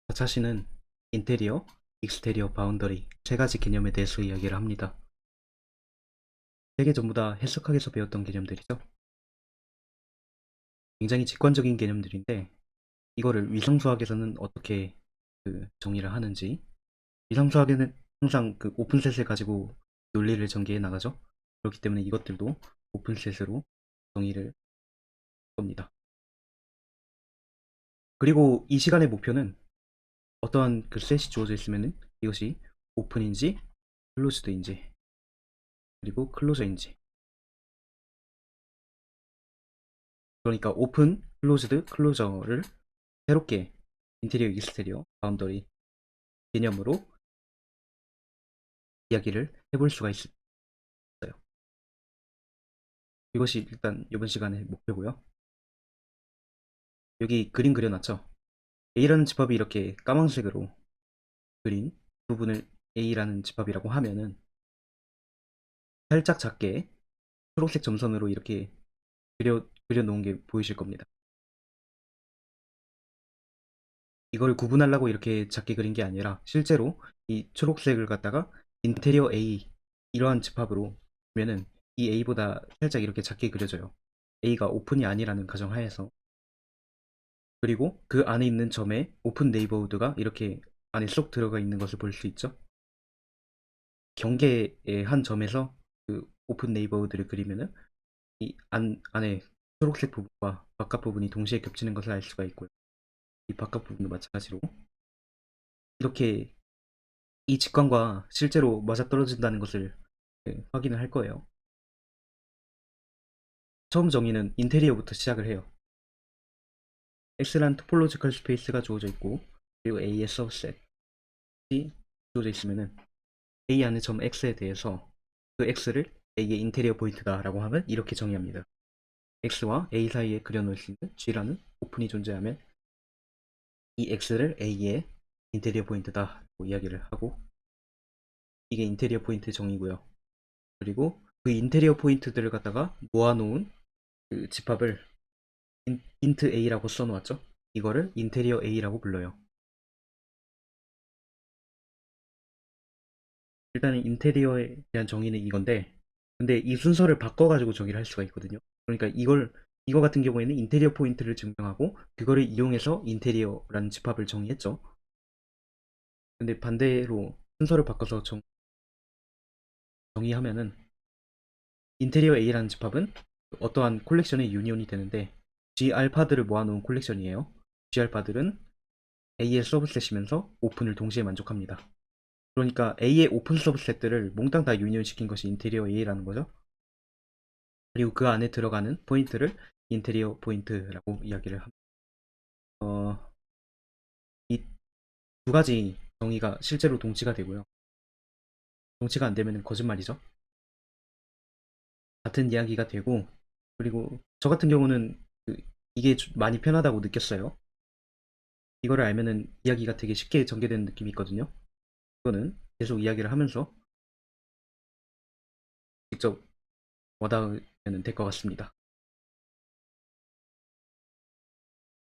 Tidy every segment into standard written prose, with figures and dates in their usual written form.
자차시는 인테리어, 익스테리어 바운더리 세 가지 개념에 대해서 이야기를 합니다. 세 개 전부 다 해석학에서 배웠던 개념들이죠. 굉장히 직관적인 개념들인데 이거를 위성수학에서는 어떻게 정의를 하는지, 위성수학에는 항상 그 오픈셋을 가지고 논리를 전개해 나가죠. 그렇기 때문에 이것들도 오픈셋으로 정의를 할 겁니다. 그리고 이 시간의 목표는 어떠한 그 셋이 주어져 있으면은 이것이 오픈인지 클로즈드인지 그리고 클로저인지, 그러니까 오픈, 클로즈드, 클로저를 새롭게 인테리어, 익스테리어, 바운더리 개념으로 이야기를 해볼 수가 있어요. 이것이 일단 이번 시간의 목표고요. 여기 그림 그려놨죠. A라는 집합이 이렇게 까만색으로 그린 부분을 A라는 집합이라고 하면은 살짝 작게 초록색 점선으로 이렇게 그려놓은 게 보이실 겁니다. 이걸 구분하려고 이렇게 작게 그린 게 아니라 실제로 이 초록색을 갖다가 인테리어 A 이러한 집합으로 보면은 이 A보다 살짝 이렇게 작게 그려져요. A가 오픈이 아니라는 가정하에서. 그리고 그 안에 있는 점에 오픈 네이버후드가 이렇게 안에 쏙 들어가 있는 것을 볼 수 있죠. 경계의 한 점에서 그 오픈 네이버후드를 그리면은 이 안에 초록색 부분과 바깥 부분이 동시에 겹치는 것을 알 수가 있고요. 이 바깥 부분도 마찬가지로 이렇게 이 직관과 실제로 맞아떨어진다는 것을 확인을 할 거예요. 처음 정의는 인테리어부터 시작을 해요. X란 토폴로지컬 스페이스가 주어져 있고, 그리고 A의 서브셋이 주어져 있으면은 A 안의 점 X에 대해서 그 X를 A의 인테리어 포인트다 라고 하면 이렇게 정의합니다. X와 A 사이에 그려놓을 수 있는 G라는 오픈이 존재하면 이 X를 A의 인테리어 포인트다 라고 이야기를 하고, 이게 인테리어 포인트 정의고요. 그리고 그 인테리어 포인트들을 갖다가 모아놓은 그 집합을 int A라고 써놓았죠. 이거를 인테리어 A라고 불러요. 일단은 인테리어에 대한 정의는 이건데, 근데 이 순서를 바꿔가지고 정의를 할 수가 있거든요. 그러니까 이거 같은 경우에는 인테리어 포인트를 증명하고 그거를 이용해서 인테리어라는 집합을 정의했죠. 근데 반대로 순서를 바꿔서 정의하면은 인테리어 A라는 집합은 어떠한 콜렉션의 유니온이 되는데, G 알파들을 모아놓은 콜렉션이에요. G 알파들은 A의 서브셋이면서 오픈을 동시에 만족합니다. 그러니까 A의 오픈 서브셋들을 몽땅 다 유니온시킨 것이 인테리어 A라는 거죠. 그리고 그 안에 들어가는 포인트를 인테리어 포인트라고 이야기를 합니다. 이 두 가지 정의가 실제로 동치가 되고요. 동치가 안 되면 거짓말이죠. 같은 이야기가 되고, 그리고 저 같은 경우는 이게 많이 편하다고 느꼈어요. 이거를 알면은 이야기가 되게 쉽게 전개되는 느낌이 있거든요. 이거는 계속 이야기를 하면서 직접 와닿으면 될 것 같습니다.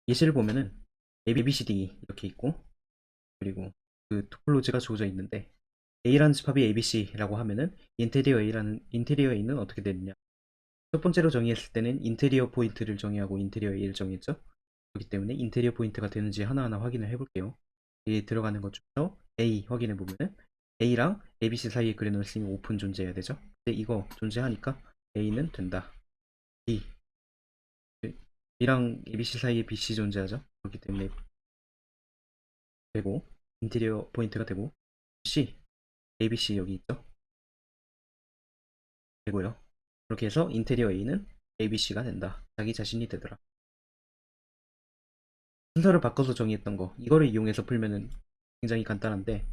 예시를 보면은 A, B, C, D 이렇게 있고, 그리고 그 토폴로지가 주어져 있는데 A라는 집합이 ABC라고 하면은 인테리어 A는 어떻게 되느냐? 첫 번째로 정의했을 때는 인테리어 포인트를 정의하고 인테리어 A를 정의했죠. 그렇기 때문에 인테리어 포인트가 되는지 하나하나 확인을 해볼게요. 여기 들어가는 것 중에서 A 확인해 보면은 A랑 ABC 사이에 그려놓을 수 있는 오픈 존재해야 되죠. 근데 이거 존재하니까 A는 된다. B B랑 ABC 사이에 BC 존재하죠. 그렇기 때문에 되고 인테리어 포인트가 되고, C ABC 여기 있죠. 되고요. 그렇게 해서 인테리어 A는 ABC가 된다. 자기 자신이 되더라. 순서를 바꿔서 정의했던 거, 이거를 이용해서 풀면은 굉장히 간단한데,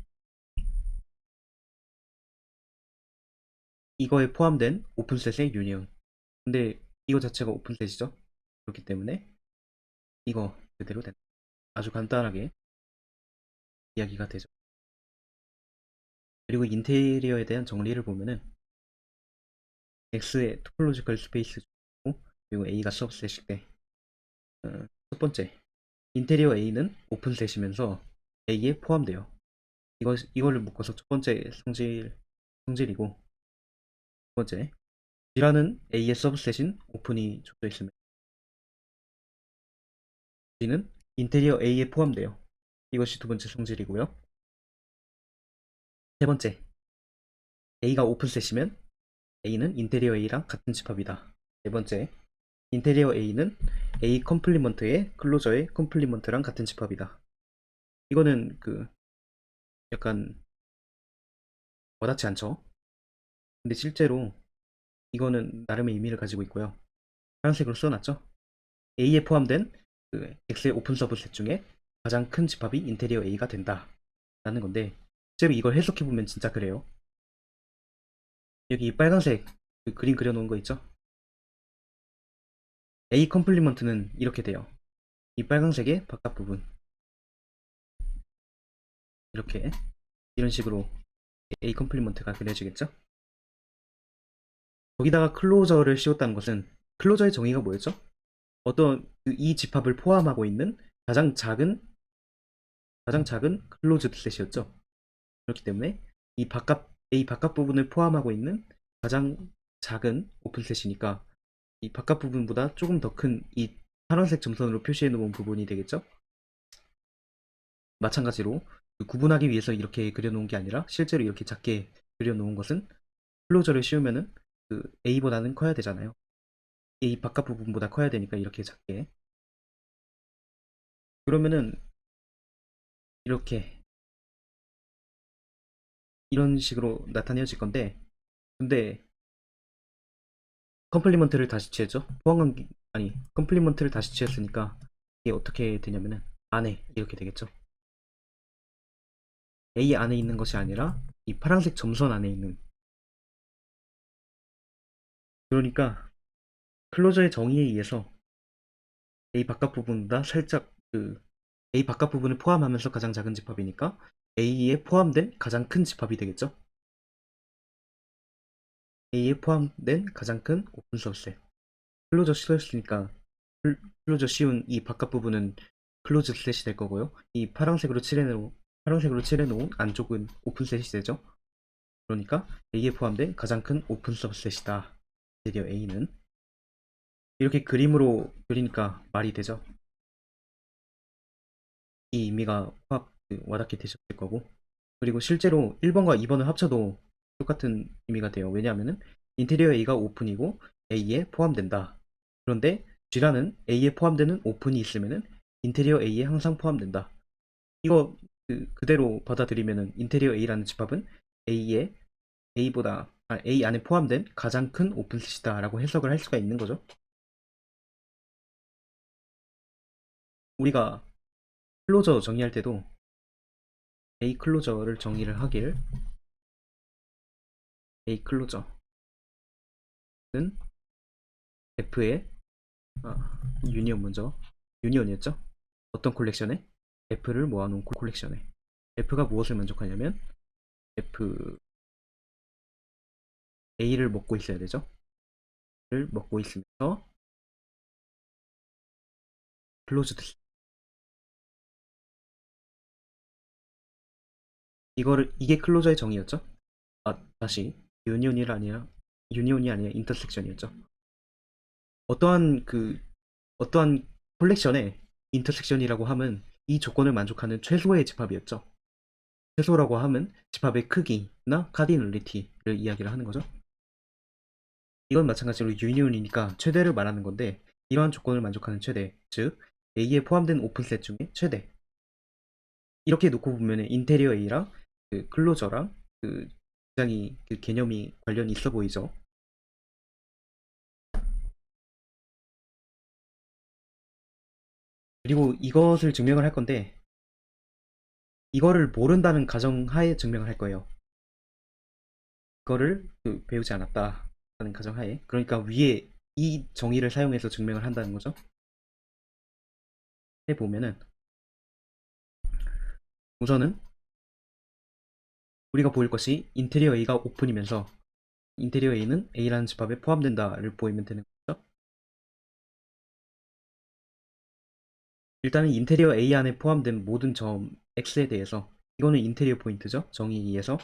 이거에 포함된 오픈셋의 유니온. 근데 이거 자체가 오픈셋이죠. 그렇기 때문에 이거 그대로 된다. 아주 간단하게 이야기가 되죠. 그리고 인테리어에 대한 정리를 보면은 X의 토폴로지컬 스페이스 고, 그리고 A가 서브셋일 때, 첫 번째 인테리어 A는 오픈셋이면서 A에 포함돼요. 이거를 묶어서 첫 번째 성질이고, 두 번째, G라는 A의 서브셋인 오픈이 줬져 있으면 G는 인테리어 A에 포함돼요. 이것이 두 번째 성질이고요. 세 번째, A가 오픈셋이면 A는 인테리어 A랑 같은 집합이다. 네 번째, 인테리어 A는 A 컴플리먼트의 클로저의 컴플리먼트랑 같은 집합이다. 이거는 약간 와닿지 않죠? 근데 실제로 이거는 나름의 의미를 가지고 있고요. 파란색으로 써놨죠? A에 포함된 X의 오픈 서브셋 중에 가장 큰 집합이 인테리어 A가 된다 라는 건데, 실제로 이걸 해석해보면 진짜 그래요. 여기 이 빨간색 그림 그려놓은 거 있죠? A 컴플리먼트는 이렇게 돼요. 이 빨간색의 바깥 부분, 이렇게 이런 식으로 A 컴플리먼트가 그려지겠죠? 거기다가 클로저를 씌웠다는 것은, 클로저의 정의가 뭐였죠? 어떤 이 집합을 포함하고 있는 가장 작은 클로즈드 셋이었죠. 그렇기 때문에 A 바깥 부분을 포함하고 있는 가장 작은 오픈셋이니까 이 바깥 부분보다 조금 더 큰 이 파란색 점선으로 표시해 놓은 부분이 되겠죠. 마찬가지로 구분하기 위해서 이렇게 그려놓은 게 아니라 실제로 이렇게 작게 그려놓은 것은, 클로저를 씌우면은 A보다는 커야 되잖아요. A 바깥 부분보다 커야 되니까 이렇게 작게. 그러면은 이렇게 이런 식으로 나타내질 건데, 근데 컴플리먼트를 다시 취했죠. 포항관계 아니 컴플리먼트를 다시 취했으니까 이게 어떻게 되냐면은 안에 이렇게 되겠죠. A 안에 있는 것이 아니라 이 파란색 점선 안에 있는. 그러니까 클로저의 정의에 의해서 A 바깥 부분보다 살짝 A 바깥 부분을 포함하면서 가장 작은 집합이니까 A에 포함된 가장 큰 집합이 되겠죠. A에 포함된 가장 큰 오픈 서브셋. 클로저 씌웠으니까 클로저 씌운 이 바깥 부분은 클로즈 셋이 될 거고요. 이 파란색으로 칠해놓은 안쪽은 오픈 셋이 되죠. 그러니까 A에 포함된 가장 큰 오픈 서브셋이다. 드디어 A는 이렇게 그림으로 그리니까 말이 되죠. 이 의미가 와닿게 되셨을 거고, 그리고 실제로 1번과 2번을 합쳐도 똑같은 의미가 돼요. 왜냐하면은 인테리어 A가 오픈이고 A에 포함된다. 그런데 G라는 A에 포함되는 오픈이 있으면은 인테리어 A에 항상 포함된다. 이거 그대로 받아들이면은 인테리어 A라는 집합은 A 안에 포함된 가장 큰 오픈셋이다 라고 해석을 할 수가 있는 거죠. 우리가 클로저 정의할 때도 A 클로저를 정의를 하길, A 클로저는 F의 유니온 먼저, 유니온이었죠. 어떤 콜렉션에? F를 모아놓은 콜렉션에. F가 무엇을 만족하냐면 F A를 먹고 있어야 되죠. 를 먹고 있으면서 클로즈드. 이게 클로저의 정의였죠. 다시 유니온이 아니라 인터섹션이었죠. 어떠한 어떠한 콜렉션의 인터섹션이라고 함은 이 조건을 만족하는 최소의 집합이었죠. 최소라고 함은 집합의 크기나 카디널리티를 이야기를 하는 거죠. 이건 마찬가지로 유니온이니까 최대를 말하는 건데, 이러한 조건을 만족하는 최대, 즉 A에 포함된 오픈셋 중에 최대. 이렇게 놓고 보면 인테리어 A랑 클로저랑 굉장히 개념이 관련이 있어 보이죠. 그리고 이것을 증명을 할 건데, 이거를 모른다는 가정하에 증명을 할 거예요. 이거를 배우지 않았다라는 가정하에. 그러니까 위에 이 정의를 사용해서 증명을 한다는 거죠. 해보면은 우선은 우리가 보일 것이 인테리어 A가 오픈이면서 인테리어 A는 A라는 집합에 포함된다를 보이면 되는 거죠. 일단은 인테리어 A 안에 포함된 모든 점 X에 대해서 이거는 인테리어 포인트죠. 정의에 의해서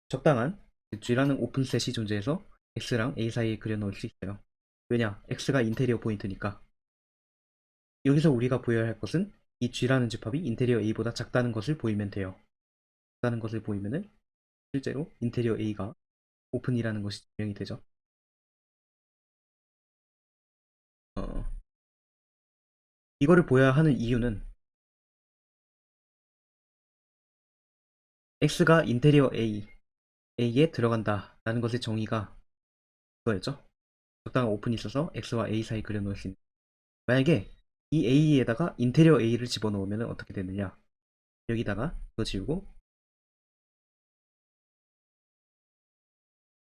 적당한 G라는 오픈셋이 존재해서 X랑 A 사이에 그려놓을 수 있어요. 왜냐? X가 인테리어 포인트니까. 여기서 우리가 보여야 할 것은 이 G라는 집합이 인테리어 A보다 작다는 것을 보이면 돼요. 작다는 것을 보이면은 실제로 인테리어 A가 오픈이라는 것이 증명이 되죠. 이거를 보여야 하는 이유는 X가 인테리어 A에 들어간다 라는 것의 정의가 그거였죠. 적당한 오픈이 있어서 X와 A 사이 그려놓을 수 있는. 만약에 이 A에다가 인테리어 A를 집어넣으면 어떻게 되느냐. 여기다가 이거 지우고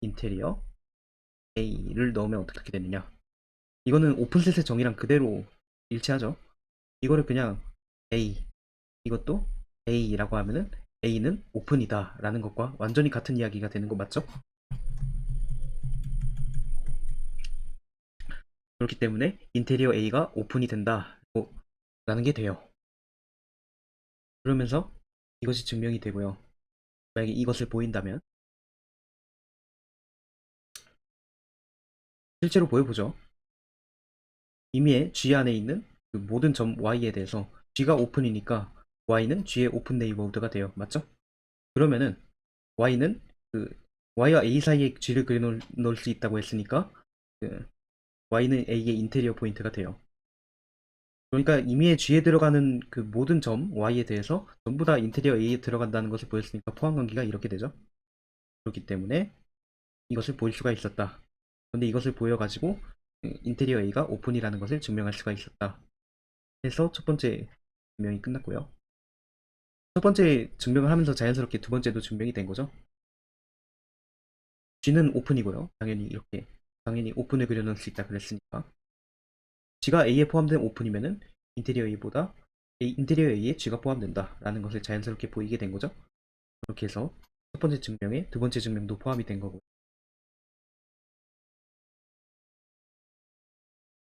인테리어 A를 넣으면 어떻게 되느냐. 이거는 오픈셋의 정의랑 그대로 일치하죠. 이거를 그냥 A, 이것도 A라고 하면은 A는 오픈이다 라는 것과 완전히 같은 이야기가 되는 거 맞죠? 그렇기 때문에 인테리어 A가 오픈이 된다 라는 게 돼요. 그러면서 이것이 증명이 되고요. 만약에 이것을 보인다면 실제로 보여보죠. 이미의 G 안에 있는 그 모든 점 Y에 대해서 G가 오픈이니까 Y는 G의 오픈 네이버후드가 돼요. 맞죠? 그러면은 Y는 그 Y와 A 사이에 G를 그려놓을 수 있다고 했으니까 그 Y는 A의 인테리어 포인트가 돼요. 그러니까 이미의 G에 들어가는 그 모든 점 Y에 대해서 전부 다 인테리어 A에 들어간다는 것을 보였으니까 포함관계가 이렇게 되죠. 그렇기 때문에 이것을 보일 수가 있었다. 그런데 이것을 보여가지고 인테리어 A가 오픈이라는 것을 증명할 수가 있었다. 해서 첫 번째 증명이 끝났고요. 첫 번째 증명을 하면서 자연스럽게 두 번째도 증명이 된 거죠. G는 오픈이고요. 당연히 오픈을 그려놓을 수 있다 그랬으니까. G가 A에 포함된 오픈이면은 인테리어 A에 G가 포함된다 라는 것을 자연스럽게 보이게 된 거죠. 그렇게 해서 첫 번째 증명에 두 번째 증명도 포함이 된 거고.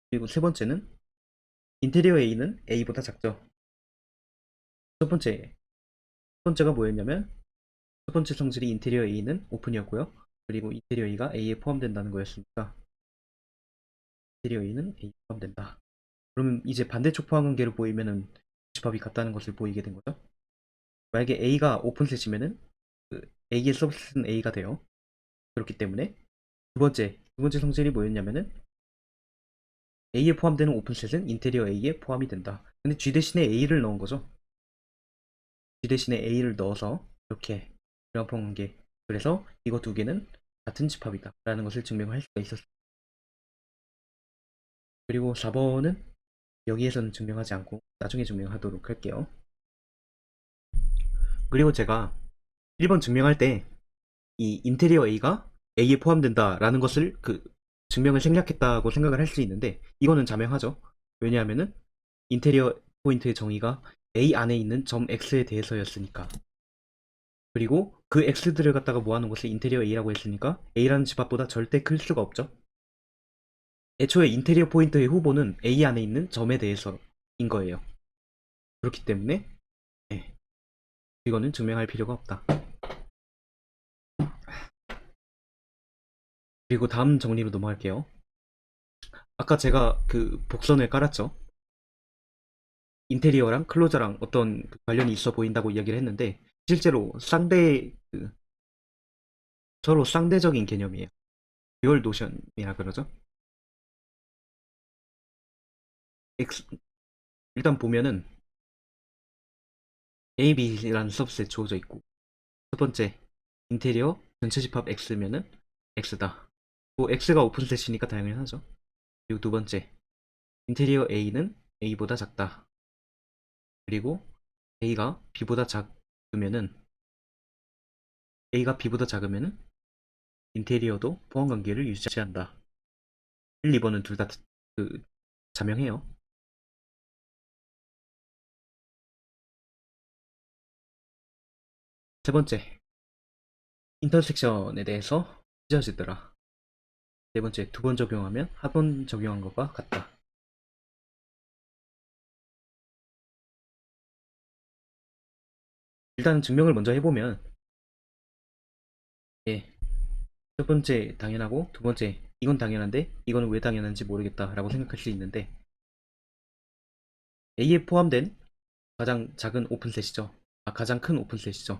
그리고 세 번째는 인테리어 A는 A보다 작죠. 첫 번째가 뭐였냐면 첫 번째 성질이 인테리어 A는 오픈이었고요. 그리고 인테리어 A가 A에 포함된다는 거였으니까 인테리어 A는 A에 포함된다. 그러면 이제 반대쪽 포함관계로 보이면은 집합이 같다는 것을 보이게 된 거죠. 만약에 A가 오픈셋이면은 그 A의 서비스는 A가 돼요. 그렇기 때문에 두 번째 성질이 뭐였냐면은 A에 포함되는 오픈셋은 인테리어 A에 포함이 된다. 근데 G 대신에 A를 넣은 거죠. G 대신에 A를 넣어서 이렇게 이런 관계. 그래서 이거 두 개는 같은 집합이다 라는 것을 증명할 수가 있었습니다. 그리고 4번은 여기에서는 증명하지 않고 나중에 증명하도록 할게요. 그리고 제가 1번 증명할 때 이 인테리어 A가 A에 포함된다 라는 것을 증명을 생략했다고 생각을 할 수 있는데 이거는 자명하죠. 왜냐하면은 인테리어 포인트의 정의가 A 안에 있는 점 X에 대해서였으니까. 그리고 그 X들을 갖다가 모아놓은 것을 인테리어 A라고 했으니까 A라는 집합보다 절대 클 수가 없죠. 애초에 인테리어 포인트의 후보는 A 안에 있는 점에 대해서인 거예요. 그렇기 때문에 네, 이거는 증명할 필요가 없다. 그리고 다음 정리로 넘어갈게요. 아까 제가 그 복선을 깔았죠. 인테리어랑 클로저랑 어떤 관련이 있어 보인다고 이야기를 했는데 실제로 서로 쌍대적인 개념이에요. 듀얼 노션이라 그러죠. X, 일단 보면은 A, B라는 서브셋 주어져 있고 첫 번째 인테리어 전체 집합 X면은 X다. 뭐 X가 오픈셋이니까 당연하죠. 그리고 두 번째 인테리어 A는 A보다 작다. 그리고 A가 B보다 작으면은 인테리어도 보완관계를 유지한다. 1, 2번은 둘 다 자명해요. 세 번째, 인터섹션에 대해서 찢어지더라. 네 번째, 두 번 적용하면 한 번 적용한 것과 같다. 일단 증명을 먼저 해보면, 예, 첫 번째 당연하고 두 번째 이건 당연한데 이거는 왜 당연한지 모르겠다라고 생각할 수 있는데, A에 포함된 가장 작은 오픈셋이죠. 가장 큰 오픈셋이죠.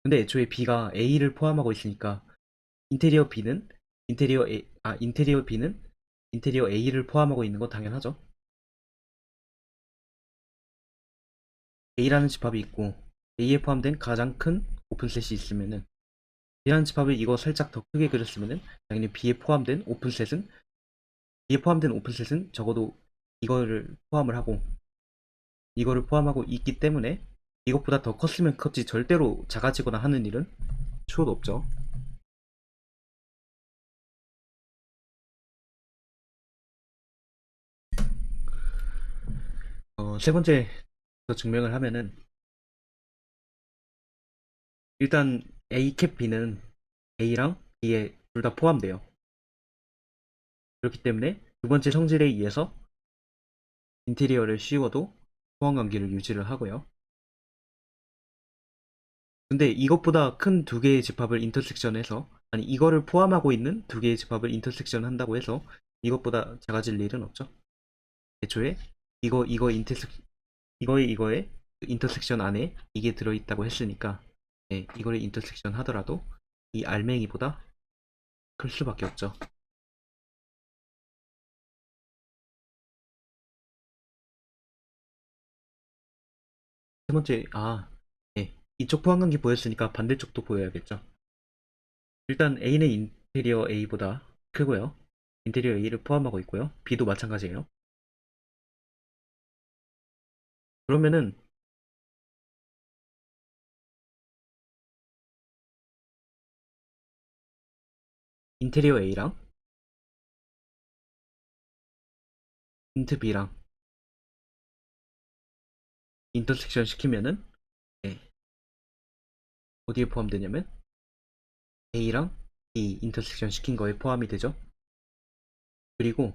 근데 애초에 B가 A를 포함하고 있으니까 인테리어 B는 인테리어 B는 인테리어 A를 포함하고 있는 건 당연하죠. A라는 집합이 있고 A에 포함된 가장 큰 오픈셋이 있으면은, B라는 집합을 이거 살짝 더 크게 그렸으면은 당연히 B에 포함된 오픈셋은 적어도 이거를 포함을 하고 이거를 포함하고 있기 때문에 이것보다 더 컸으면 컸지 절대로 작아지거나 하는 일은 추호도 없죠. 세 번째 증명을 하면은, 일단 A 캡 B는 A랑 B에 둘 다 포함돼요. 그렇기 때문에 두 번째 성질에 의해서 인테리어를 씌워도 포함 관계를 유지를 하고요. 근데 이것보다 큰 두 개의 집합을 인터섹션해서, 아니 이거를 포함하고 있는 두 개의 집합을 인터섹션 한다고 해서 이것보다 작아질 일은 없죠. 애초에 이거 이거에 그 인터섹션 안에 이게 들어있다고 했으니까, 네, 이거를 인터섹션 하더라도 이 알맹이보다 클 수밖에 없죠. 세 번째, 네, 이쪽 포함관계 보였으니까 반대쪽도 보여야겠죠. 일단 A는 인테리어 A보다 크고요. 인테리어 A를 포함하고 있고요. B도 마찬가지예요. 그러면은 인테리어 A랑 인트 B랑 인터섹션 시키면은, 네, 어디에 포함되냐면 A랑 B 인터섹션 시킨 거에 포함이 되죠. 그리고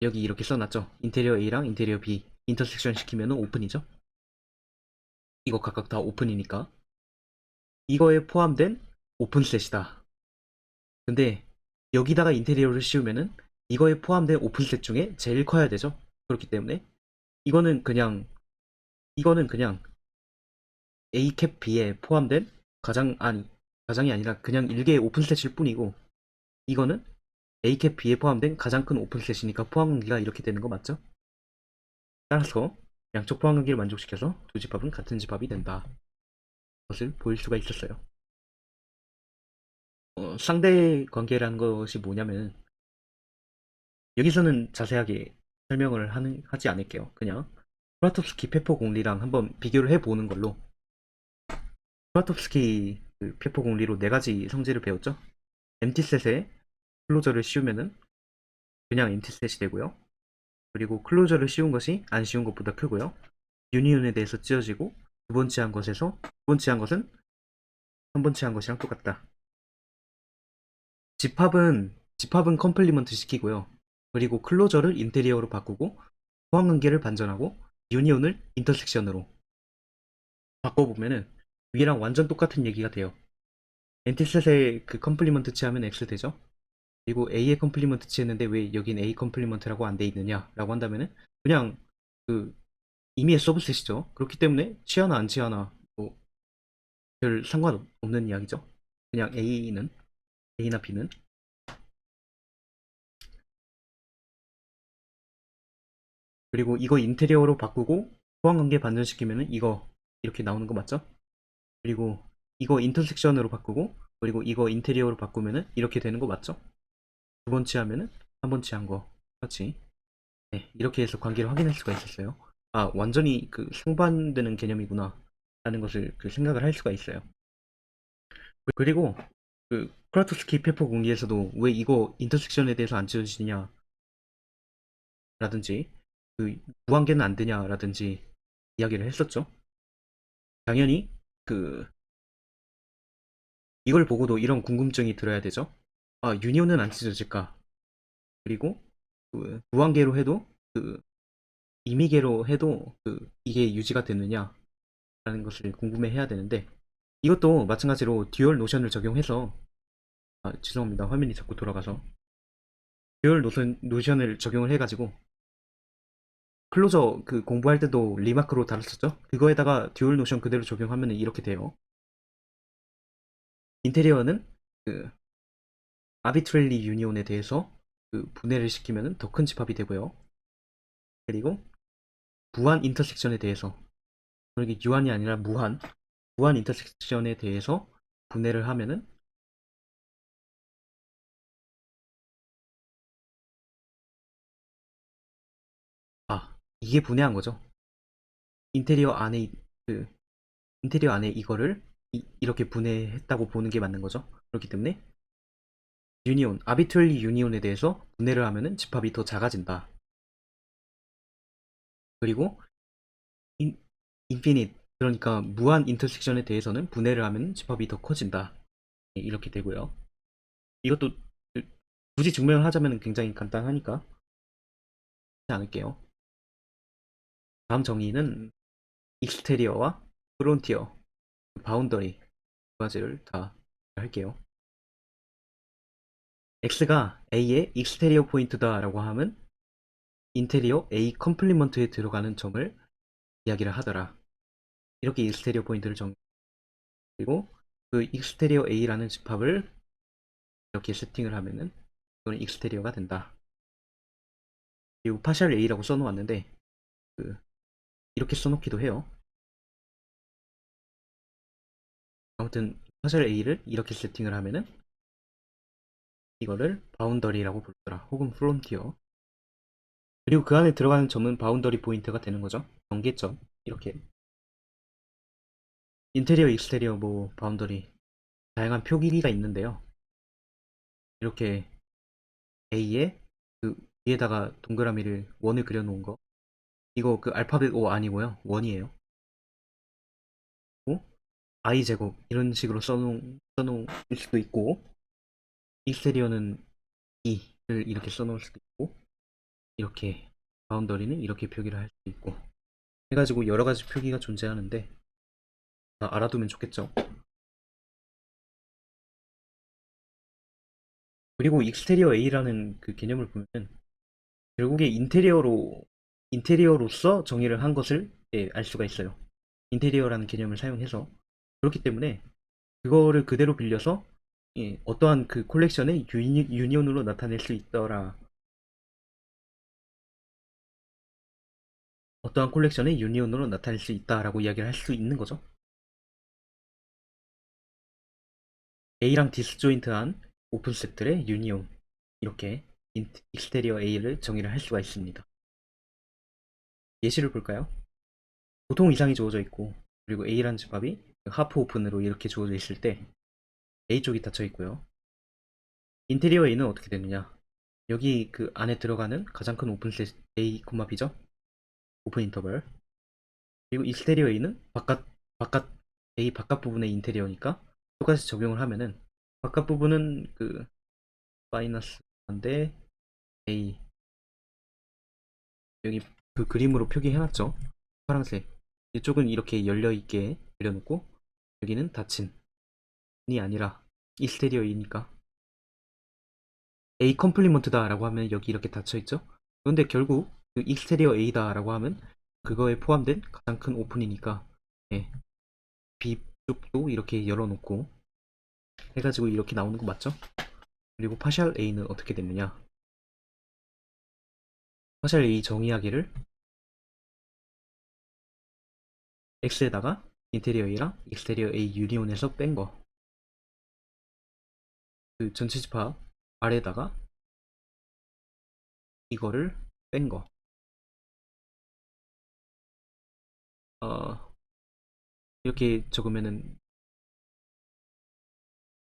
여기 이렇게 써놨죠. 인테리어 A랑 인테리어 B 인터섹션 시키면은 오픈이죠. 이거 각각 다 오픈이니까 이거에 포함된 오픈셋이다. 근데 여기다가 인테리어를 씌우면은 이거에 포함된 오픈셋 중에 제일 커야 되죠. 그렇기 때문에 이거는 그냥 이거는 그냥 A 캡 B에 포함된 가장이 아니라 그냥 일개의 오픈셋일 뿐이고, 이거는 A 캡 B에 포함된 가장 큰 오픈셋이니까 포함관계가 이렇게 되는 거 맞죠? 따라서 양쪽 포함관계를 만족시켜서 두 집합은 같은 집합이 된다. 것을 보일 수가 있었어요. 상대 관계라는 것이 뭐냐면, 여기서는 자세하게 설명을 하지 않을게요. 그냥 프라tov스키 페퍼 공리랑 한번 비교를 해보는 걸로. 프라tov스키 그 페퍼 공리로 네 가지 성질을 배웠죠. 엠티셋에 클로저를 씌우면은 그냥 엠티셋이 되고요. 그리고 클로저를 씌운 것이 안 씌운 것보다 크고요. 유니온에 대해서 찌어지고, 두 번째 한 것은 한 번째 한 것이랑 똑같다. 집합은 컴플리먼트 시키고요. 그리고 클로저를 인테리어로 바꾸고, 포함관계를 반전하고, 유니온을 인터섹션으로 바꿔보면은 위랑 완전 똑같은 얘기가 돼요. 엔티셋의 그 컴플리먼트 치하면 X 되죠. 그리고 A의 컴플리먼트 치했는데 왜 여긴 A 컴플리먼트라고 안 돼 있느냐라고 한다면은 그냥 그 임의의 서브셋이죠. 그렇기 때문에 치하나 안 치하나 뭐 별 상관없는 이야기죠. 그냥 A나 B는. 그리고 이거 인테리어로 바꾸고 포함관계 반전시키면은 이거 이렇게 나오는 거 맞죠? 그리고 이거 인터섹션으로 바꾸고, 그리고 이거 인테리어로 바꾸면은 이렇게 되는 거 맞죠? 두 번째 하면은 한 번째 한 거 같이, 네, 이렇게 해서 관계를 확인할 수가 있었어요. 완전히 그 상반되는 개념이구나 라는 것을 그 생각을 할 수가 있어요. 그리고 그 크라토스키 페퍼 공리에서도 왜 이거 인터섹션에 대해서 안 지어지냐 라든지 그 무한계는 안 되냐 라든지 이야기를 했었죠. 당연히 그 이걸 보고도 이런 궁금증이 들어야 되죠. 유니온은 안 찢어질까? 그리고 그 무한계로 해도 그 임의계로 해도 그 이게 유지가 되느냐? 라는 것을 궁금해해야 되는데, 이것도 마찬가지로 듀얼 노션을 적용해서, 죄송합니다. 화면이 자꾸 돌아가서. 듀얼 노션을 적용을 해가지고 클로저 그 공부할 때도 리마크로 다뤘었죠. 그거에다가 듀얼 노션 그대로 적용하면 이렇게 돼요. 인테리어는 그 아비트렐리 유니온에 대해서 그 분해를 시키면 더 큰 집합이 되고요. 그리고 무한 인터섹션에 대해서, 이게 유한이 아니라 무한 인터섹션에 대해서 분해를 하면은, 이게 분해한 거죠. 인테리어 안에 그 인테리어 안에 이거를 이렇게 분해했다고 보는 게 맞는 거죠. 그렇기 때문에 아비트럴리 유니온에 대해서 분해를 하면은 집합이 더 작아진다. 그리고 인피닛, 그러니까 무한 인터섹션에 대해서는 분해를 하면 집합이 더 커진다. 이렇게 되고요. 이것도 굳이 증명을 하자면 굉장히 간단하니까 하지 않을게요. 다음 정의는 익스테리어와 프론티어, 바운더리 두 가지를 다 할게요. X가 A의 익스테리어 포인트다 라고 하면 인테리어 A 컴플리먼트에 들어가는 점을 이야기를 하더라. 이렇게 익스테리어 포인트를 그리고 그 익스테리어 A라는 집합을 이렇게 세팅을 하면은 이거는 익스테리어가 된다. 그리고 파셜 A라고 써놓았는데 그 이렇게 써놓기도 해요. 아무튼 파셜 A를 이렇게 세팅을 하면은 이거를 바운더리라고 부르더라. 혹은 프론티어. 그리고 그 안에 들어가는 점은 바운더리 포인트가 되는 거죠. 경계점. 이렇게 인테리어, 익스테리어, 뭐 바운더리 다양한 표기가 있는데요. 이렇게 A에 그 위에다가 동그라미를 원을 그려놓은 거, 이거 그 알파벳 O 아니고요, 원이에요. I 제곱 이런 식으로 써놓을 수도 있고, 익스테리어는 E를 이렇게 써놓을 수도 있고, 이렇게 바운더리는 이렇게 표기를 할 수도 있고 해가지고 여러 가지 표기가 존재하는데 다 알아두면 좋겠죠. 그리고 익스테리어 A라는 그 개념을 보면 결국에 인테리어로서 정의를 한 것을 알 수가 있어요. 인테리어라는 개념을 사용해서. 그렇기 때문에 그거를 그대로 빌려서 어떠한 그 콜렉션의 유니온으로 나타낼 수 있더라. 어떠한 콜렉션의 유니온으로 나타낼 수 있다라고 이야기를 할 수 있는 거죠. A랑 디스조인트한 오픈셋들의 유니온, 이렇게 익스테리어 A를 정의를 할 수가 있습니다. 예시를 볼까요? 보통 이상이 주어져 있고, 그리고 A라는 집합이 하프 오픈으로 이렇게 주어져 있을 때 A 쪽이 닫혀 있고요. 인테리어 A는 어떻게 되느냐? 여기 그 안에 들어가는 가장 큰 오픈셋 A, B죠? 오픈 인터벌. 그리고 익스테리어 A는 바깥 A 바깥 부분의 인테리어니까 똑같이 적용을 하면은 바깥 부분은 그 마이너스 인데 A, 여기 그 그림으로 표기해놨죠. 파란색. 이쪽은 이렇게 열려있게 그려놓고 여기는 닫힌이 아니라 익스테리어이니까 A 컴플리먼트다 라고 하면 여기 이렇게 닫혀있죠. 그런데 결국 그 익스테리어 A다 라고 하면 그거에 포함된 가장 큰 오픈이니까 B 쪽도 이렇게 열어놓고 해가지고 이렇게 나오는 거 맞죠? 그리고 파셜 A는 어떻게 됐느냐? 파셜 A 정의하기를 X에다가 인테리어 A랑 익스테리어 A 유니온에서 뺀 거, 그 전체 집합 아래에다가 이거를 뺀 거. 이렇게 적으면은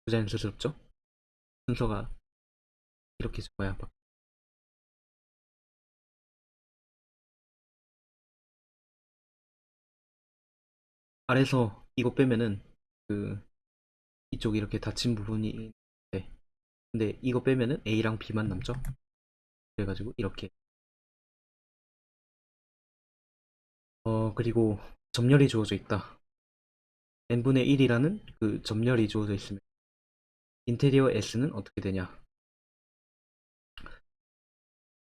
부자연스럽죠? 순서가 이렇게 적어야 아래서 이거 빼면은 그 이쪽 이렇게 닫힌 부분이 네. 근데 이거 빼면은 A랑 B만 남죠? 그래가지고 이렇게 그리고 점열이 주어져 있다. n분의 1이라는 그 점열이 주어져 있으면 인테리어 S는 어떻게 되냐?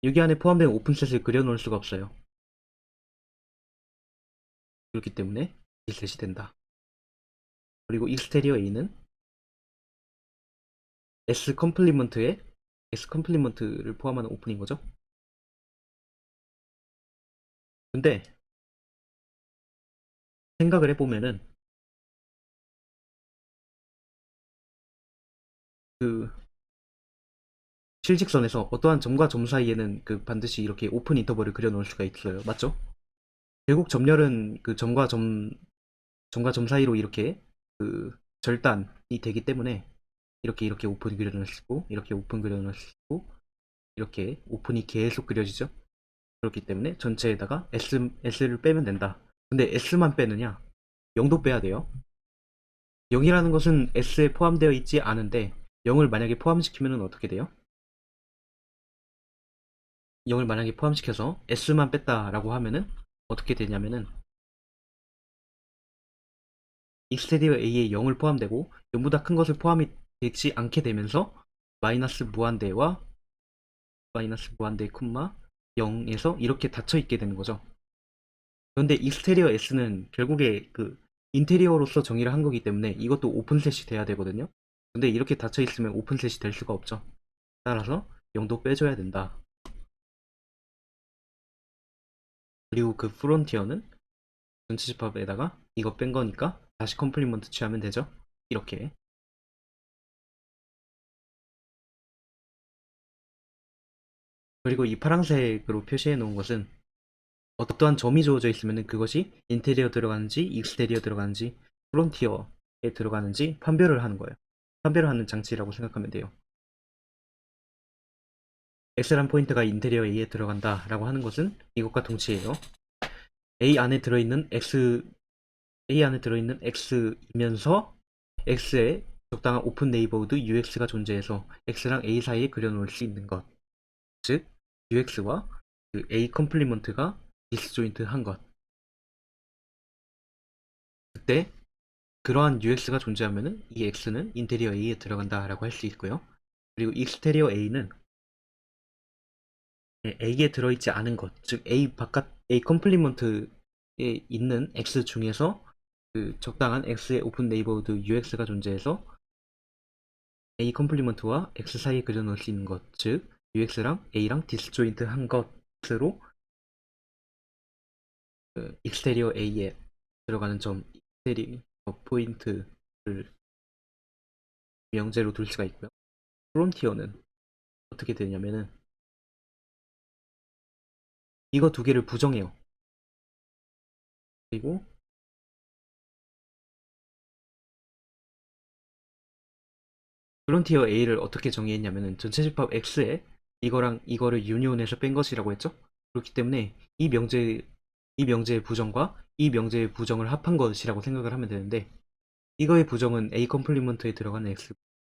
여기 안에 포함된 오픈셋을 그려놓을 수가 없어요. 그렇기 때문에 디셋이 된다. 그리고 익스테리어 A는 S 컴플리먼트에 S 컴플리먼트를 포함하는 오픈인 거죠. 근데 생각을 해보면은 그 실직선에서 어떠한 점과 점 사이에는 그 반드시 이렇게 오픈 인터벌을 그려놓을 수가 있어요. 맞죠? 결국 점열은 그 점과 점 사이로 이렇게 그 절단이 되기 때문에 이렇게 오픈 그려놓을 수 있고 이렇게 오픈 그려놓을 수 있고 이렇게 오픈이 계속 그려지죠. 그렇기 때문에 전체에다가 S를 빼면 된다. 근데 S만 빼느냐? 0도 빼야 돼요. 0이라는 것은 S에 포함되어 있지 않은데 0을 만약에 포함시키면 어떻게 돼요? 0을 만약에 포함시켜서 S만 뺐다라고 하면은 어떻게 되냐면은 익스테리어 A에 0을 포함되고 0보다 큰 것을 포함이 되지 않게 되면서 마이너스 무한대와 마이너스 무한대 콤마 0에서 이렇게 닫혀 있게 되는 거죠. 그런데 익스테리어 S는 결국에 그 인테리어로서 정의를 한 거기 때문에 이것도 오픈셋이 돼야 되거든요. 근데 이렇게 닫혀 있으면 오픈셋이 될 수가 없죠. 따라서 0도 빼줘야 된다. 그리고 그 프론티어는 전체 집합에다가 이거 뺀 거니까 다시 컴플리먼트 취하면 되죠. 이렇게. 그리고 이 파란색으로 표시해 놓은 것은 어떠한 점이 주어져 있으면 그것이 인테리어 들어가는지 익스테리어 들어가는지 프론티어에 들어가는지 판별을 하는 거예요. 판별을 하는 장치라고 생각하면 돼요. X란 포인트가 인테리어 A에 들어간다 라고 하는 것은 이것과 동치예요. A 안에 들어있는 X이면서 X에 적당한 오픈 네이버우드 UX가 존재해서 X랑 A 사이에 그려놓을 수 있는 것. 즉, UX와 그 A 컴플리먼트가 디스조인트 한 것. 그때 그러한 UX가 존재하면은 이 X는 인테리어 A에 들어간다 라고 할 수 있고요. 그리고 익스테리어 A는 A에 들어있지 않은 것, 즉 A 컴플리먼트에 있는 X 중에서 그 적당한 X의 오픈 네이버우드 UX가 존재해서 A 컴플리먼트와 X 사이에 그려놓을 수 있는 것, 즉 UX랑 A랑 디스조인트 한 것으로 그 익스테리어 A에 들어가는 점, 익스테리어 포인트를 명제로 둘 수가 있고요. 프론티어는 어떻게 되냐면은 이거 두 개를 부정해요. 그리고 프론티어 A를 어떻게 정의했냐면은 전체 집합 X에 이거랑 이거를 유니온해서 뺀 것이라고 했죠. 그렇기 때문에 이 명제의 부정과 이 명제의 부정을 합한 것이라고 생각을 하면 되는데 이거의 부정은 A 컴플리먼트에 들어가는 X,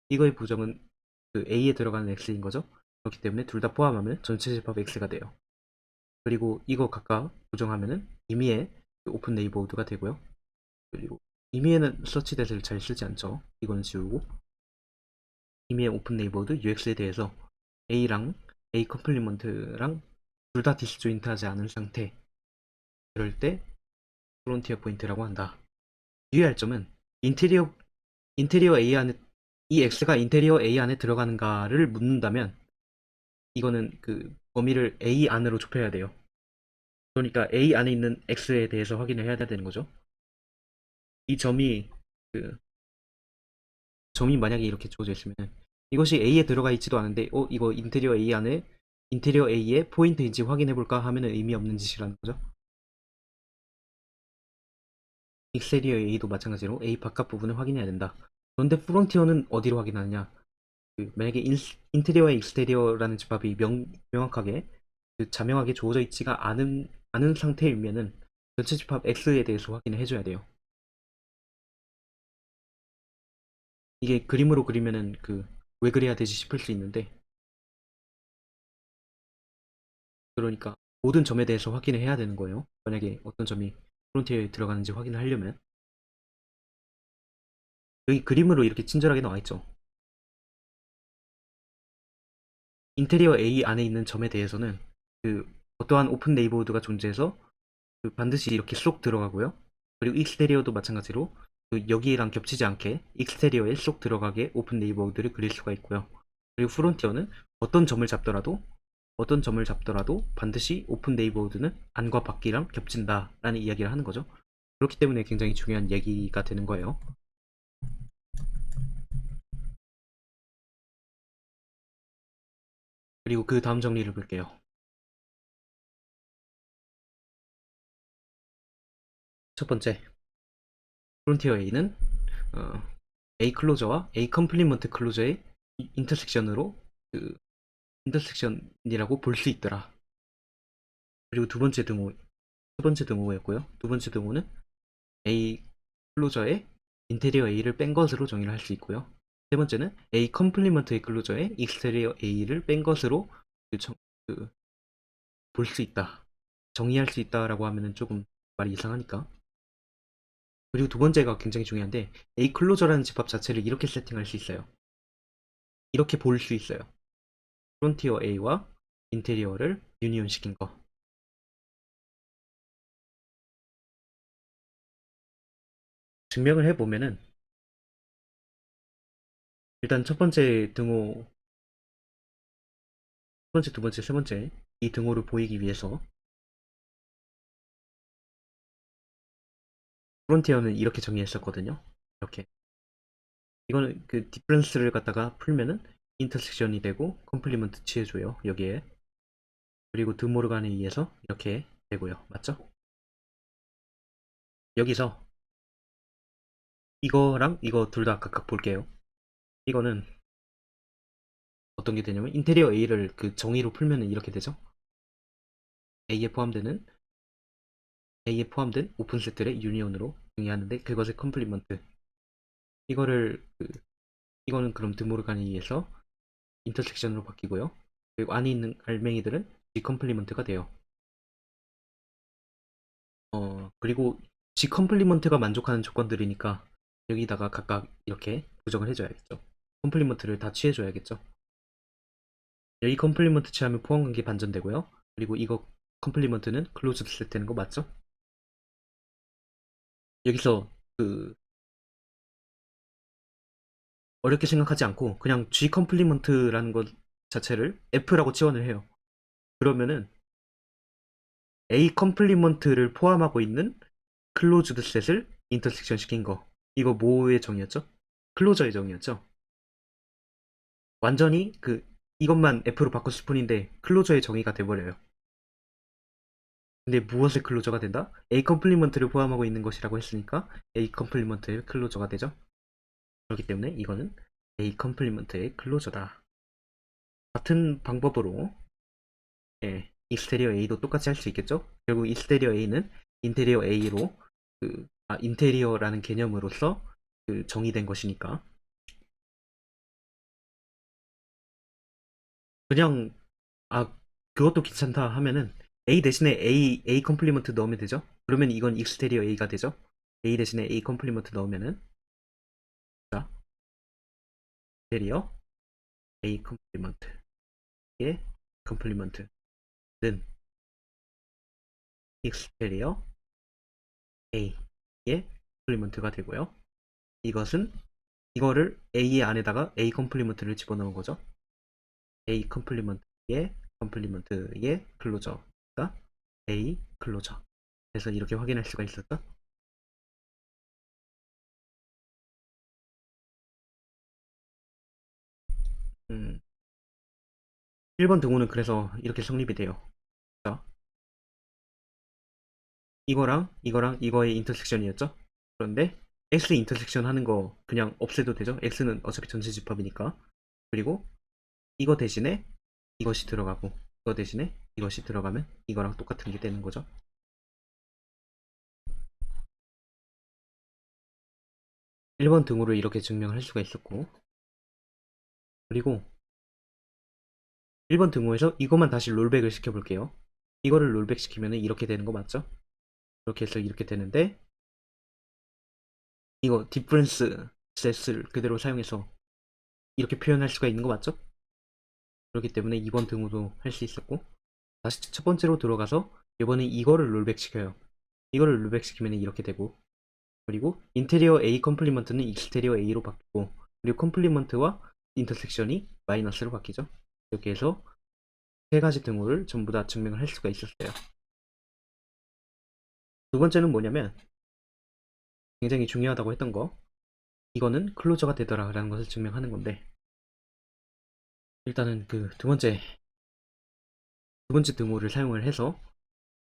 이거의 부정은 그 A에 들어가는 X인 거죠. 그렇기 때문에 둘 다 포함하면 전체 집합 X가 돼요. 그리고 이거 각각 부정하면은 임의의 그 오픈 네이버우드가 되고요. 그리고 임의에는 서치 대를 잘 쓰지 않죠. 이거는 지우고 임의의 오픈 네이버우드 UX에 대해서 A랑 A 컴플리먼트랑 둘 다 디스조인트 하지 않은 상태, 그럴 때 프론티어 포인트라고 한다. 유의할 점은 인테리어 A 안에 이 X가 인테리어 A 안에 들어가는가를 묻는다면 이거는 그 범위를 A 안으로 좁혀야 돼요. 그러니까 A 안에 있는 X에 대해서 확인을 해야 되는 거죠. 이 그 점이 만약에 이렇게 주어져 있으면 이것이 A에 들어가 있지도 않은데 이거 인테리어 A의 포인트인지 확인해 볼까 하면은 의미 없는 짓이라는 거죠. 익스테리어 A도 마찬가지로 A 바깥 부분을 확인해야 된다. 그런데 프론티어는 어디로 확인하느냐? 만약에 인테리어와 익스테리어라는 집합이 명확하게 자명하게 주어져 있지가 않은 상태이면은 전체 집합 X에 대해서 확인을 해줘야 돼요. 이게 그림으로 그리면은 왜 그래야 되지 싶을 수 있는데, 그러니까 모든 점에 대해서 확인을 해야 되는 거예요. 만약에 어떤 점이 프론티어에 들어가는지 확인을 하려면. 여기 그림으로 이렇게 친절하게 나와 있죠. 인테리어 A 안에 있는 점에 대해서는 그 어떠한 오픈 네이버호드가 존재해서 그 반드시 이렇게 쏙 들어가고요. 그리고 익스테리어도 마찬가지로 그 여기랑 겹치지 않게 익스테리어에 쏙 들어가게 오픈 네이버호드를 그릴 수가 있고요. 그리고 프론티어는 어떤 점을 잡더라도 반드시 오픈 네이버호드는 안과 밖이랑 겹친다라는 이야기를 하는 거죠. 그렇기 때문에 굉장히 중요한 얘기가 되는 거예요. 그리고 그 다음 정리를 볼게요. 첫 번째, 프론티어 A는 A 클로저와 A 컴플리먼트 클로저의 인터섹션으로 그 인터섹션이라고 볼 수 있더라. 그리고 첫 번째 등호였고요. 두 번째 등호는 A 클로저의 인테리어 A를 뺀 것으로 정의를 할 수 있고요. 세 번째는 A 컴플리먼트 클로저의 익스테리어 A를 뺀 것으로 그, 볼 수 있다. 정의할 수 있다라고 하면은 조금 말이 이상하니까. 그리고 두 번째가 굉장히 중요한데 A 클로저라는 집합 자체를 이렇게 세팅할 수 있어요. 이렇게 볼 수 있어요. 프론티어 A와 인테리어를 유니온 시킨 거. 증명을 해보면은 일단 첫 번째 등호, 첫 번째, 두 번째, 세 번째 이 등호를 보이기 위해서 프론티어는 이렇게 정의했었거든요. 이렇게. 이거는 그 디퍼런스를 갖다가 풀면은 인터섹션이 되고 컴플리먼트 취해줘요. 여기에. 그리고 드모르간에 의해서 이렇게 되고요. 맞죠? 여기서 이거랑 이거 둘 다 각각 볼게요. 이거는 어떤 게 되냐면 인테리어 A를 그 정의로 풀면은 이렇게 되죠. A에 포함되는 오픈 세트를 유니온으로 정의하는데 그것의 컴플리먼트. 이거를 이거는 그럼 드모르간에 의해서 인터섹션으로 바뀌고요. 그리고 안에 있는 알맹이들은 G컴플리먼트가 돼요. 그리고 G컴플리먼트가 만족하는 조건들이니까 여기다가 각각 이렇게 부정을 해줘야겠죠. 컴플리먼트를 다 취해줘야겠죠. 여기 컴플리먼트 취하면 포함관계 반전되고요. 그리고 이거 컴플리먼트는 클로즈드 세트되는 거 맞죠? 여기서 그 어렵게 생각하지 않고 그냥 G 컴플리먼트라는 것 자체를 F라고 지원을 해요. 그러면은 A 컴플리먼트를 포함하고 있는 클로즈드 셋을 인터섹션 시킨 거. 이거 뭐의 정의였죠? 클로저의 정의였죠? 완전히 이것만 F로 바꿨을 뿐인데 클로저의 정의가 돼버려요. 근데 무엇의 클로저가 된다? A 컴플리먼트를 포함하고 있는 것이라고 했으니까 A 컴플리먼트의 클로저가 되죠. 그렇기 때문에 이거는 A 컴플리먼트의 클로저다. 같은 방법으로 익스테리어 A도 똑같이 할 수 있겠죠? 결국 익스테리어 A는 인테리어 A로 인테리어라는 개념으로서 정의된 것이니까 그냥 아 그것도 귀찮다 하면은 A 대신에 A 컴플리먼트 넣으면 되죠? 그러면 이건 익스테리어 A가 되죠? A 대신에 A 컴플리먼트 넣으면은 자 익스테리어 A 컴플리먼트의 컴플리먼트는 익스테리어 A의 컴플리먼트가 되고요. 이거를 A의 안에다가 A 컴플리먼트를 집어넣은 거죠. A 컴플리먼트의 클로저가 A 클로저. 그래서 이렇게 확인할 수가 있었다. 1번 등호는 그래서 이렇게 성립이 돼요. 자, 이거랑 이거의 인터섹션이었죠? 그런데 X 인터섹션 하는 거 그냥 없애도 되죠? X는 어차피 전체 집합이니까. 그리고 이거 대신에 이것이 들어가고 이거 대신에 이것이 들어가면 이거랑 똑같은 게 되는 거죠. 1번 등호로 이렇게 증명할 수가 있었고 그리고 1번 등호에서 이것만 다시 롤백을 시켜볼게요. 이거를 롤백 시키면 이렇게 되는 거 맞죠? 이렇게 해서 이렇게 되는데 이거 디퍼런스 s를 그대로 사용해서 이렇게 표현할 수가 있는 거 맞죠? 그렇기 때문에 이번 등호도 할 수 있었고, 다시 첫 번째로 들어가서 이번에 이거를 롤백 시켜요. 이거를 롤백 시키면 이렇게 되고, 그리고 인테리어 A 컴플리먼트는 익스테리어 A로 바뀌고, 그리고 컴플리먼트와 인터섹션이 마이너스로 바뀌죠. 이렇게 해서 세 가지 등호를 전부 다 증명을 할 수가 있었어요. 두 번째는 뭐냐면 굉장히 중요하다고 했던 거, 이거는 클로저가 되더라 라는 것을 증명하는 건데, 일단은 그 두 번째 등호를 사용을 해서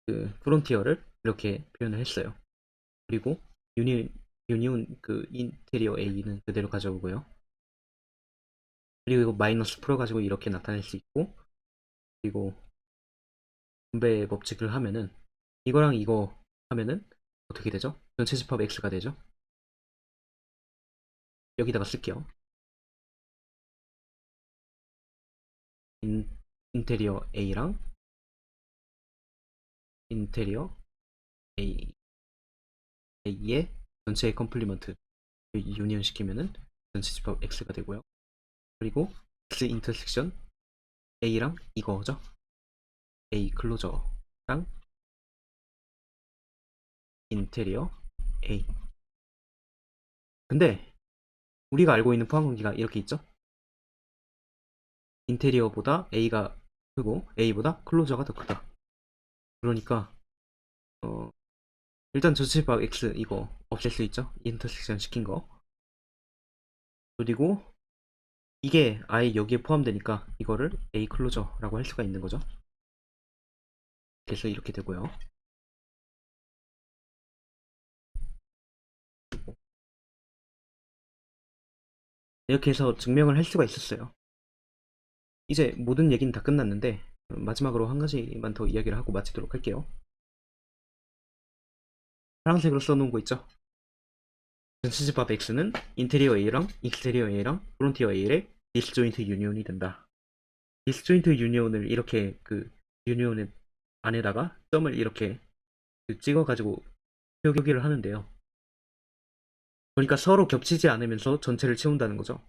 그 프론티어를 이렇게 표현을 했어요. 그리고 유니온 그 인테리어 A는 그대로 가져오고요. 그리고 이거 마이너스 풀어가지고 이렇게 나타낼 수 있고, 그리고 분배 법칙을 하면은 이거랑 이거 하면은 어떻게 되죠? 전체 집합 X가 되죠? 여기다가 쓸게요. 인테리어 A랑 인테리어 A의 전체의 컴플리먼트 유니온 시키면은 전체 집합 X가 되고요. 그리고 X 인터섹션 A랑 이거죠? A 클로저랑 인테리어 A. 근데 우리가 알고 있는 포함관계가 이렇게 있죠? 인테리어보다 A가 크고 A보다 클로저가 더 크다. 그러니까 일단 전체 집합 X 이거 없앨 수 있죠? 인터섹션 시킨 거. 그리고 이게 아예 여기에 포함되니까 이거를 A 클로저라고 할 수가 있는 거죠. 그래서 이렇게 되고요. 이렇게 해서 증명을 할 수가 있었어요. 이제 모든 얘기는 다 끝났는데 마지막으로 한 가지만 더 이야기를 하고 마치도록 할게요. 파란색으로 써놓은 거 있죠? 전체 집합 X는 인테리어 A랑 익스테리어 A랑 프론티어 A의 디스조인트 유니온이 된다. 디스조인트 유니온을 이렇게 그 유니온 안에다가 점을 이렇게 찍어가지고 표기를 하는데요. 그러니까 서로 겹치지 않으면서 전체를 채운다는 거죠.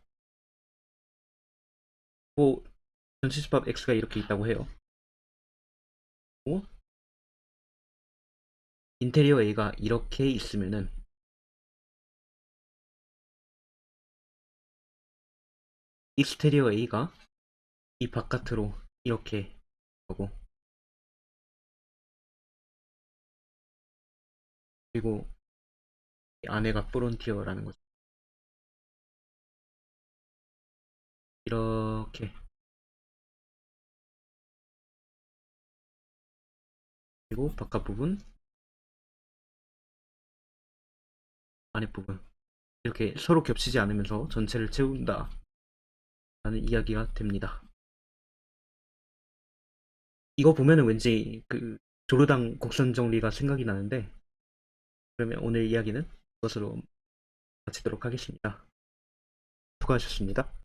뭐 전체 집합 X가 이렇게 있다고 해요. 인테리어 A가 이렇게 있으면은 익스테리어 A가 이 바깥으로 이렇게 하고, 그리고 이 안에가 프론티어라는 거죠. 이렇게. 그리고 바깥 부분, 안에 부분, 이렇게 서로 겹치지 않으면서 전체를 채운다 라는 이야기가 됩니다. 이거 보면은 왠지 그 조르당 곡선 정리가 생각이 나는데, 그러면 오늘 이야기는 이것으로 마치도록 하겠습니다. 수고하셨습니다.